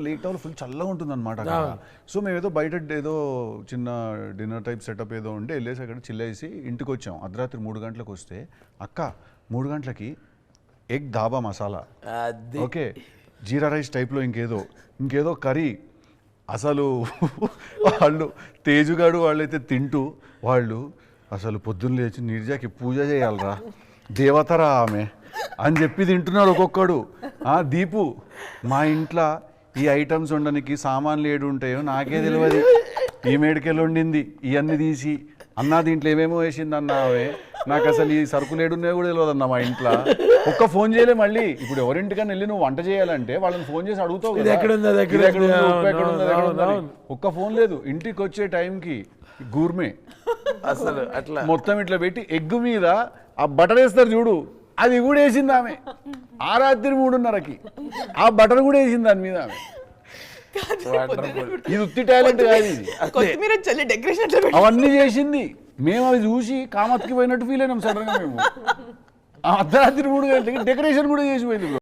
Lake town full చల్లగా ఉంటుంది అనమాట అక్కడ. సో మేము ఏదో బయట ఏదో చిన్న డిన్నర్ టైప్ సెటప్ ఏదో ఉంటే వెళ్ళేసి అక్కడ చిల్లేసి ఇంటికి వచ్చాం. అర్ధరాత్రి 3 గంటలకు వస్తే అక్క 3 గంటలకి ఎగ్ ధాబా మసాలా, ఓకే, జీరా రైస్ టైప్లో ఇంకేదో కర్రీ. అసలు వాళ్ళు తేజుగాడు వాళ్ళైతే తింటూ వాళ్ళు అసలు పొద్దున్న లేచి నిర్జాకి పూజ చేయాలరా, దేవతరా ఆమె అని చెప్పి తింటున్నారు ఒక్కొక్కడు. దీపు మా ఇంట్లో ఈ ఐటమ్స్ ఉండడానికి సామాన్లు ఏడు ఉంటాయో నాకే తెలియదు. ఈ మేడికెళ్ళి వండింది ఇవన్నీ తీసి అన్నా దీంట్లో ఏమేమో వేసింది అన్నావే, నాకు అసలు ఈ సరుకులు ఏడున్నాయో కూడా తెలియదు అన్న మా ఇంట్లో. ఒక్క ఫోన్ చేయలే. మళ్ళీ ఇప్పుడు ఎవరింటికన్నా వెళ్ళి నువ్వు వంట చేయాలంటే వాళ్ళని ఫోన్ చేసి అడుగుతావు ఒక్క ఫోన్ లేదు. ఇంటికి వచ్చే టైంకి గూర్మే అసలు అట్లా మొత్తం ఇట్లా పెట్టి ఎగ్గు మీద ఆ బటర్ వేస్తారు చూడు, అది కూడా వేసింది ఆమె. ఆ రాత్రి 3:30కి ఆ బటర్ కూడా వేసింది దాని మీద ఆమె. ఇది ఉత్తి టాలెంట్ కాదు, ఇది అవన్నీ చేసింది. మేము అవి చూసి కామత్కి పోయినట్టు ఫీల్ అయినాం సడన్ గా. మేము అర్ధరాత్రి 3 గంటలకి డెకరేషన్ కూడా చేసి పోయింది.